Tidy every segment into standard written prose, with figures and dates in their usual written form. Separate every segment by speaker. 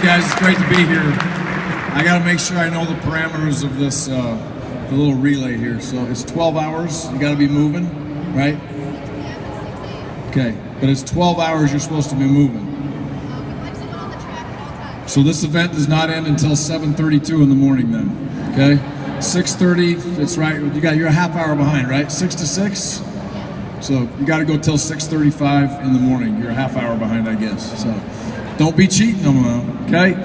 Speaker 1: guys. It's great to be here. I got to make sure I know the parameters of this, the little relay here. So it's 12 hours. You got to be moving, right? Okay, but it's 12 hours you're supposed to be moving. So this event does not end until 7:32 in the morning then, okay? 6:30, that's right, you're a half hour behind, right? 6 to 6? So you got to go till 6:35 in the morning. You're a half hour behind, I guess. So don't be cheating them, though, okay?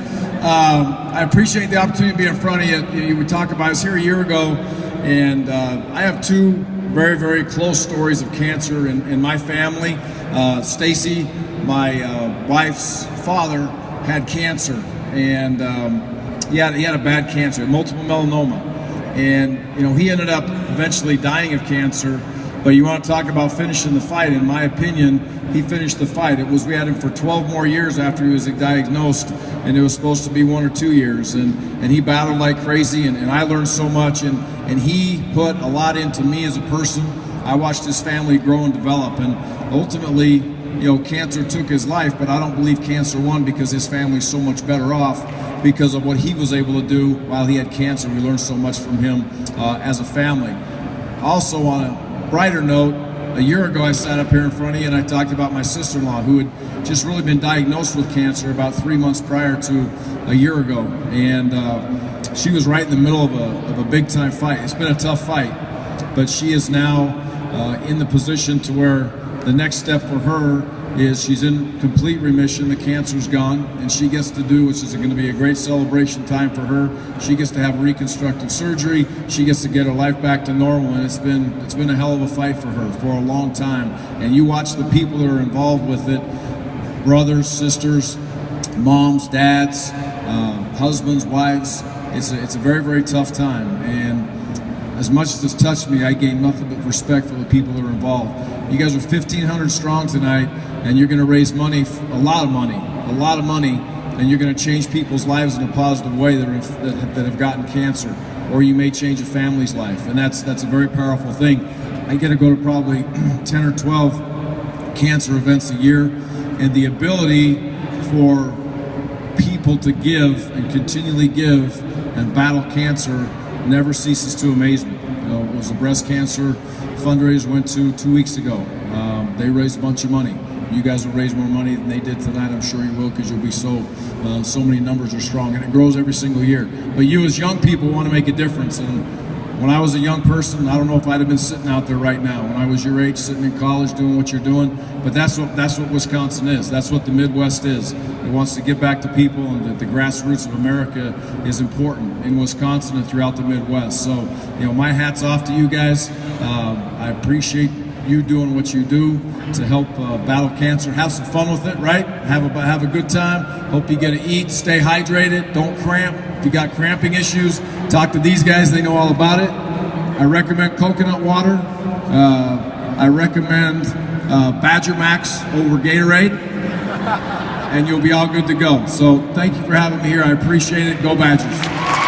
Speaker 1: I appreciate the opportunity to be in front of you. We talked about, I was here a year ago, and I have two very, very close stories of cancer in my family. Stacy, my wife's father, had cancer, and he had a bad cancer, multiple melanoma, and he ended up eventually dying of cancer. But you want to talk about finishing the fight? In my opinion, he finished the fight. We had him for 12 more years after he was diagnosed, and it was supposed to be 1 or 2 years, and he battled like crazy, and I learned so much, and he put a lot into me as a person. I watched his family grow and develop, and ultimately, cancer took his life, but I don't believe cancer won, because his family's so much better off because of what he was able to do while he had cancer. We learned so much from him as a family. Also, on a brighter note, a year ago I sat up here in front of you and I talked about my sister-in-law, who had just really been diagnosed with cancer about 3 months prior to a year ago, and she was right in the middle of a big-time fight. It's been a tough fight, but she is now in the position to where the next step for her is she's in complete remission. The cancer's gone, and she gets to do, which is going to be a great celebration time for her. She gets to have reconstructive surgery. She gets to get her life back to normal, and it's been a hell of a fight for her for a long time. And you watch the people that are involved with it: brothers, sisters, moms, dads, husbands, wives. It's a very, very tough time, and as much as it's touched me, I gain nothing but respect for the people that are involved. You guys are 1,500 strong tonight, and you're going to raise money, a lot of money, and you're going to change people's lives in a positive way that have gotten cancer, or you may change a family's life, and that's a very powerful thing. I get to go to probably 10 or 12 cancer events a year, and the ability for people to give and continually give and battle cancer never ceases to amaze me. It was a breast cancer fundraiser went to 2 weeks ago. They raised a bunch of money. You guys will raise more money than they did tonight. I'm sure you will, because you'll be so many numbers are strong, and it grows every single year. But you as young people want to make a difference, and when I was a young person, I don't know if I'd have been sitting out there right now. When I was your age, sitting in college doing what you're doing, but that's what Wisconsin is. That's what the Midwest is. It wants to give back to people, and that the grassroots of America is important in Wisconsin and throughout the Midwest. So, my hat's off to you guys. I appreciate you doing what you do to help battle cancer. Have some fun with it, right? Have a good time. Hope you get to eat, stay hydrated, don't cramp. If you got cramping issues, talk to these guys, they know all about it. I recommend coconut water. I recommend Badger Max over Gatorade, and you'll be all good to go. So thank you for having me here. I appreciate it. Go Badgers.